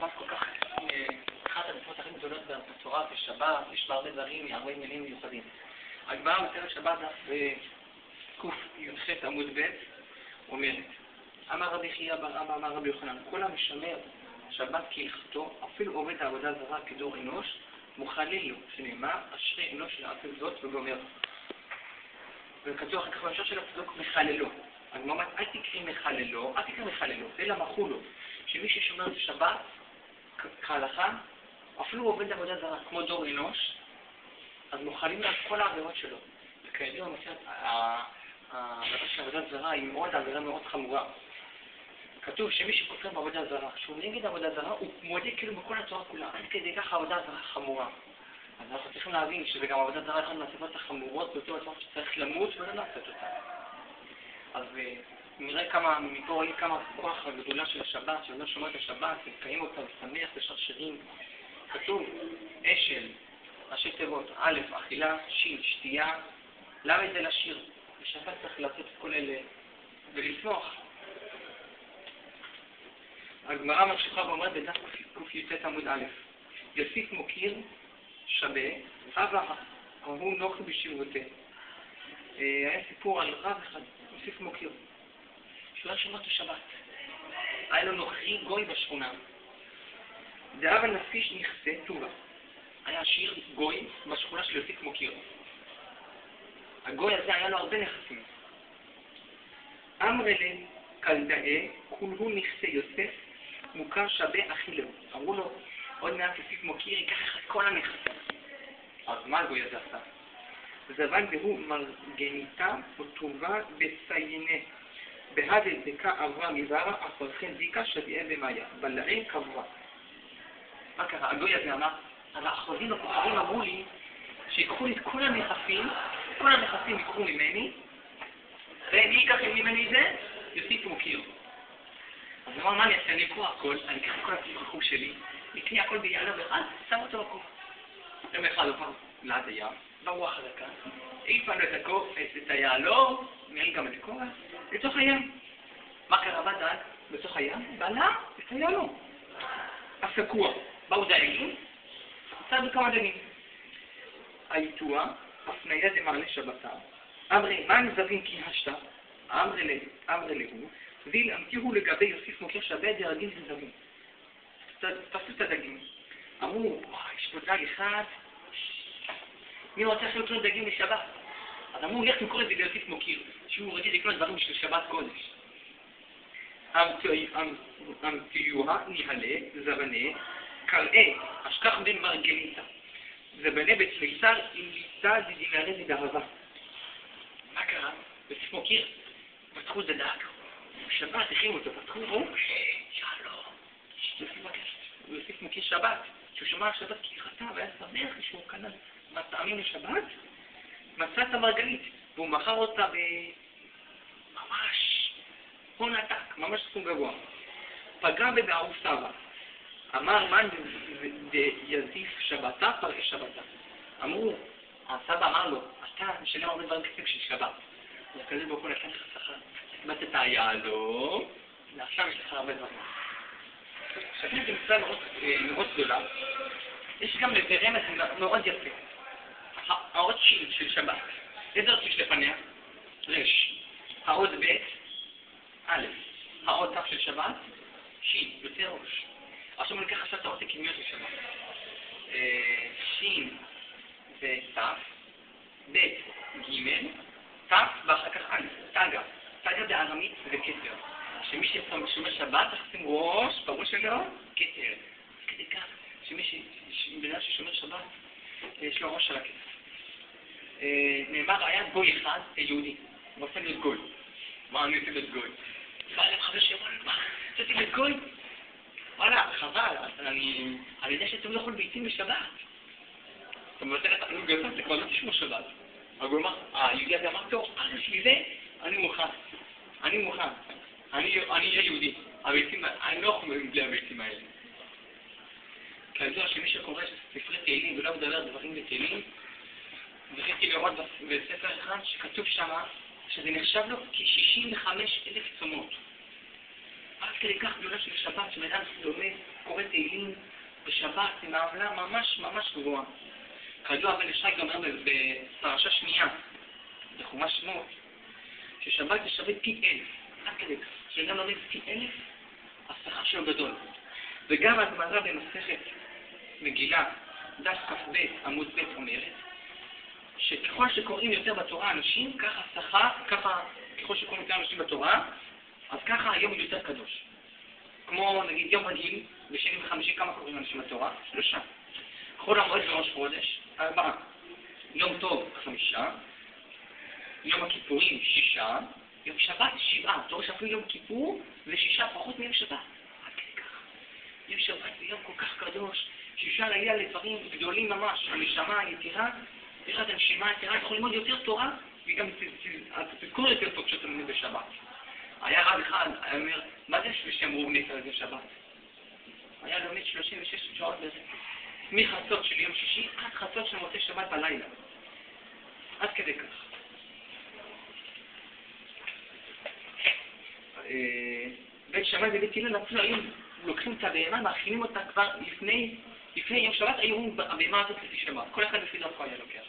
שבת כל כך, אחת המצוות הכי גדולות בתורה בשבת, יש בה הרבה דברים, הרבה מילים מיוחדים. הגמרא במסכת שבת דף קי"ח עמוד ב' אומרת, אמר רבי חייא בר אבא אמר רבי יוחנן, כל המשמר שבת כהלכתו, אפילו עובד העבודה זרה כדור אנוש, מוכלל לו, שנאמר, אשרי אנוש לעשות זאת וגומר. וכתוב אחר כך במשך של הפסוק מחללו. הגמרא אומרת, אל תקרא מחללו, אלא מחולו. שמי ששומר את השבת כהלכה, אפילו עובד עבודה זרה כמו דור אנוש, אז מוכלים לה את כל העבירות שלו. וכידוע, העבירה של עבודת זרה היא עבירה מאוד חמורה. כתוב שמי שכופר בעבודה זרה, שהוא נגד עבודה זרה, הוא מודה כאילו בכל התורה כולה, עד כדי כך העבודה זרה חמורה. אז אנחנו צריכים להבין שזה גם עבודה זרה אחד מהסיבות החמורות ביותר התורה שצריך למות ולא לעשות אותה. אז נראה מפה רואים כמה כוח הגדולה של השבת, שלא שומע את השבת, וקיים אותה ושמח ושר שירים. כתוב אשל, ראשי תיבות, א', אכילה, שין, שתייה, למה זה לשיר? בשבת צריך לעשות את כל אלה ולשמוח. הגמרא ממשיכה ואומרת בדף קי"ט עמוד א', יוסיף מוקיר שווה, אבא הוא נוחי בשירותה. היה סיפור על רב אחד, יוסיף מוקיר, שהוא היה שומע את השבת. היה לו נוחי גוי בשכונה. דאב הנפיש נכסה טובה. היה שיר גוי בשכונה של יוסיף מוקיר. הגוי הזה היה לו הרבה נכסים. אמרלה קלדאה, כולהו נכסה יוסף, מוכר שווה אכילו. אמרו לו, עוד מעט יוסיף מוקיר, ייקח לך כל הנכסים. אז מה הגוי הזה עשה? זבן והוא מרגניתה וטובה בסיינה. בהדה דקה עברה מזרה, אחורכן דיקה שביעה במאיה. בלעין קברה. מה קרה? הגוי הזה אמר, אז האחוזים הכוכבים אמרו לי, שיקחו לי את כל הנכסים יקחו ממני, ומי ייקח ממני זה? יוסיף מוקיר. אז הוא אמר, מה אני אעשה? אני אקרוא הכל, אני אקח את כל הסיכוך שלי, נקנה הכל ביעלו אחד, שם אותו בקוף. יום אחד הוא פעם ליד הים, ברוח חזקה, העיפה לו את היעלו, מעין גם את הקורס, לתוך הים. מה קרה בדד? בתוך הים? בלע את היעלו. הסקוע, באו דייגים, צעדו כמה דגים. היתוע, הפניה דמעלה שבתה, אמרי, מה נזבין כי השתה? אמרי להו, ויל אמתיהו לגבי יוסיף מוקיר שווה דרגים זזבים. תפסו את הדגים. אמרו, יש פה דג אחד, מי רוצה עכשיו לקנות דגים לשבת? אז אמרו, לך נקרא את זה ליוסיף מוקיר, שהוא רגיל לקנות דברים של שבת קודש. אמתיוה ניהלה, זבנה, קראה, אשכח בן מרגליתה. זבנה בצליסר עם ליצה דדינרי דדהבה. מה קרה? יוסיף מוקיר, פתחו את הדג. שבת, הכינו אותו, פתחו, שלום. הוא יוסיף מוקיר שבת, שהוא שמע על שבת כהלכתה, והיה שמח שהוא קנה מטעמים לשבת, מצא את המרגלית, והוא מכר אותה ממש הון עתק, ממש סכום גבוה. פגע בבערו סבא. אמר מן יזיף שבתה, פרעי שבתה. אמרו, הסבא אמר לו, אתה משלם הרבה דברים כסף של שבת. אז כזה בו כל הכן חסכה. בת את היעלו, ועכשיו יש לך הרבה דברים. שבת זה מצווה מאוד גדולה. יש גם לזה רמז מאוד יפה. האות שין של שבת. איזה אות יש לפניה? רש. האות ב' א'. האות ת' של שבת? שין, יוצא ראש. עכשיו אני אקח עכשיו את האות הקדמיות של שבת. שין זה ת', ב' ג', ת' ואחר כך א', תגה. תגה בארמית זה כתר. שמי ששומר שבת, תחשים ראש, בראש שלו, כתר. כדי כך, בגלל ששומר שבת, יש לו ראש של הכתר. נאמר, היה גוי אחד, יהודי, הוא רוצה להיות גוי. מה אני רוצה להיות גוי? בא אליו חבר שאומר, מה? רוצה להיות גוי? וואלה, חבל, אני יודע שאתם לא יכולים ביצים בשבת. אתה מבטל את החינוך גזת, זה כבר לא תשמור שבת. היהודי הזה אמר, טוב, בשביל זה, אני מוכן. אני אהיה יהודי. אני לא יכול בלי הביצים האלה. כידוע שמי שקורא ספרי תהילים ולא מדבר דברים בתהילים, זכיתי לראות בספר אחד שכתוב שמה שזה נחשב לו כ-65,000 צומות. עד כדי כך גדולה של שבת, שבן אדם לומד, קורא תהילים, שבת עם העמלה ממש ממש גבוהה. כידוע בן ישי גם אומר בפרשה שנייה, בחומש שמות, ששבת זה שווה פי 1000, עד כדי כך. שגם לומד פי 1000, השכר שלו גדול. וגם הגמרא במסכת מגילה, דף כ"ב עמוד ב' אומרת, שככל שקוראים יותר בתורה אנשים, ככה ככל שקוראים יותר אנשים בתורה, אז ככה היום הוא יותר קדוש. כמו נגיד יום רגיל, בשני וחמישי כמה קוראים אנשים בתורה? 3. חול המועד בראש חודש, 4. יום טוב 5. יום הכיפורים 6. יום שבת 7. אתה רואה שאפילו יום כיפור זה 6 פחות מיום שבת. עד כדי כך. יום שבת זה יום כל כך קדוש, שאפשר להגיע לדברים גדולים ממש, הנשמה היתירה, יש לך את הנשימה היתירה, אתה יכול ללמוד יותר תורה, וגם תזכור יותר טוב כשאתה לומד בשבת. היה רב אחד, היה אומר, מה זה שאמרו נצר על זה שבת? היה לומד 36 שעות מחצות של יום שישי עד חצות של מוצאי שבת בלילה. עד כדי כך. בית שמאי ובית הלל אפילו היו לוקחים את הבהמה, מאכילים אותה כבר לפני יום שבת, היו אומרים הבהמה הזאת לפי שבת. כל אחד לפי דרכו היה לוקח.